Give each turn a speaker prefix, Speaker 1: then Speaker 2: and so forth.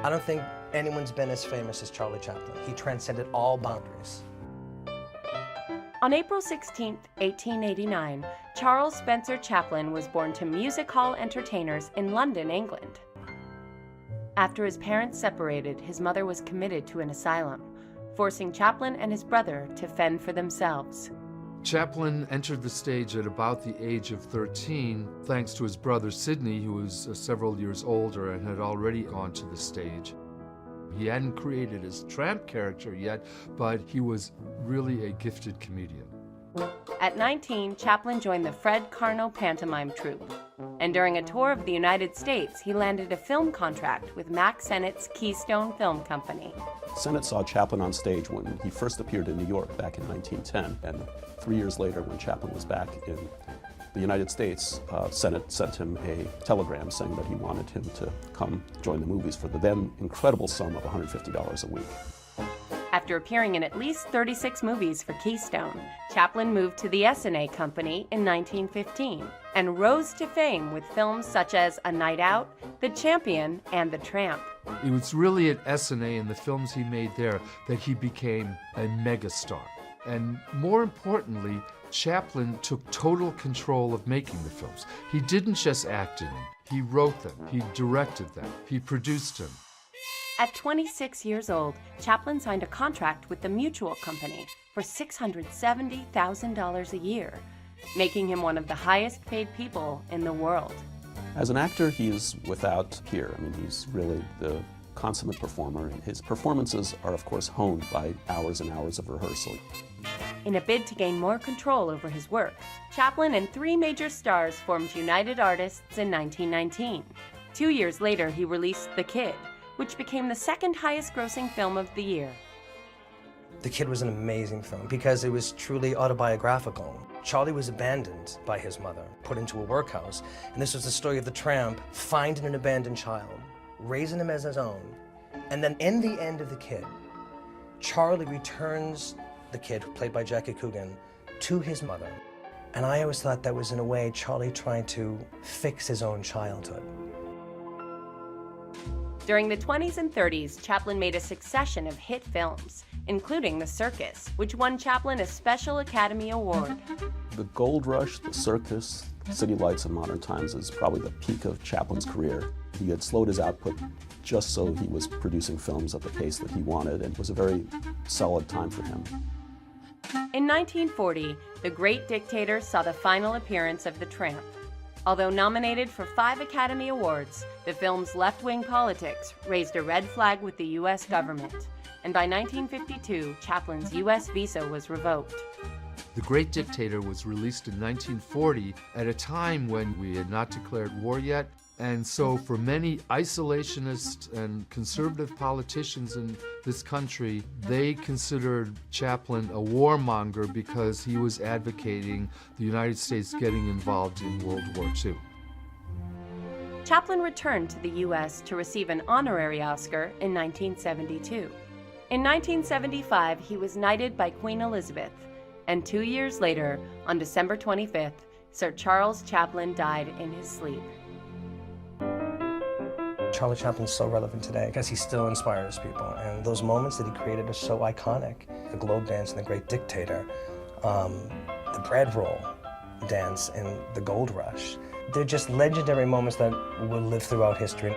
Speaker 1: I don't think anyone's been as famous as Charlie Chaplin. He transcended all boundaries.
Speaker 2: On April 16, 1889, Charles Spencer Chaplin was born to music hall entertainers in London, England. After his parents separated, his mother was committed to an asylum, forcing Chaplin and his brother to fend for themselves.
Speaker 3: Chaplin entered the stage at about the age of 13, thanks to his brother Sidney, who was several years older and had already gone to the stage. He hadn't created his tramp character yet, but he was really a gifted comedian.
Speaker 2: At 19, Chaplin joined the Fred Carnot pantomime troupe, and during a tour of the United States, he landed a film contract with Mack Sennett's Keystone Film Company.
Speaker 4: Sennett saw Chaplin on stage when he first appeared in New York back in 1910, and 3 years later, when Chaplin was back in the United States, Sennett sent him a telegram saying that he wanted him to come join the movies for the then incredible sum of $150 a week.
Speaker 2: After appearing in at least 36 movies for Keystone, Chaplin moved to the S&A Company in 1915 and rose to fame with films such as A Night Out, The Champion, and The Tramp.
Speaker 3: It was really at S&A and the films he made there that he became a megastar. And more importantly, Chaplin took total control of making the films. He didn't just act in them. He wrote them, he directed them, he produced them.
Speaker 2: At 26 years old, Chaplin signed a contract with the Mutual Company for $670,000 a year, making him one of the highest paid people in the world.
Speaker 4: As an actor, he's without peer. I mean, he's really the consummate performer. His performances are, of course, honed by hours and hours of rehearsal.
Speaker 2: In a bid to gain more control over his work, Chaplin and 3 major stars formed United Artists in 1919. 2 years later, he released The Kid, which became the second highest grossing film of the year.
Speaker 1: The Kid was an amazing film because it was truly autobiographical. Charlie was abandoned by his mother, put into a workhouse, and this was the story of the tramp finding an abandoned child, raising him as his own, and then in the end of The Kid, Charlie returns the kid, played by Jackie Coogan, to his mother. And I always thought that was, in a way, Charlie trying to fix his own childhood.
Speaker 2: During the 20s and 30s, Chaplin made a succession of hit films, including The Circus, which won Chaplin a Special Academy Award.
Speaker 4: The Gold Rush, The Circus, City Lights, and Modern Times is probably the peak of Chaplin's career. He had slowed his output just so he was producing films at the pace that he wanted, and it was a very solid time for him.
Speaker 2: In 1940, The Great Dictator saw the final appearance of the Tramp. Although nominated for 5 Academy Awards, the film's left-wing politics raised a red flag with the U.S. government, and by 1952, Chaplin's U.S. visa was revoked.
Speaker 3: The Great Dictator was released in 1940 at a time when we had not declared war yet, and so for many isolationist and conservative politicians in this country, they considered Chaplin a warmonger because he was advocating the United States getting involved in World War II.
Speaker 2: Chaplin returned to the U.S. to receive an honorary Oscar in 1972. In 1975, he was knighted by Queen Elizabeth, and 2 years later, on December 25th, Sir Charles Chaplin died in his sleep.
Speaker 1: Charlie Chaplin's so relevant today because he still inspires people, and those moments that he created are so iconic. The Globe Dance and The Great Dictator, the Bread Roll Dance and The Gold Rush. They're just legendary moments that will live throughout history.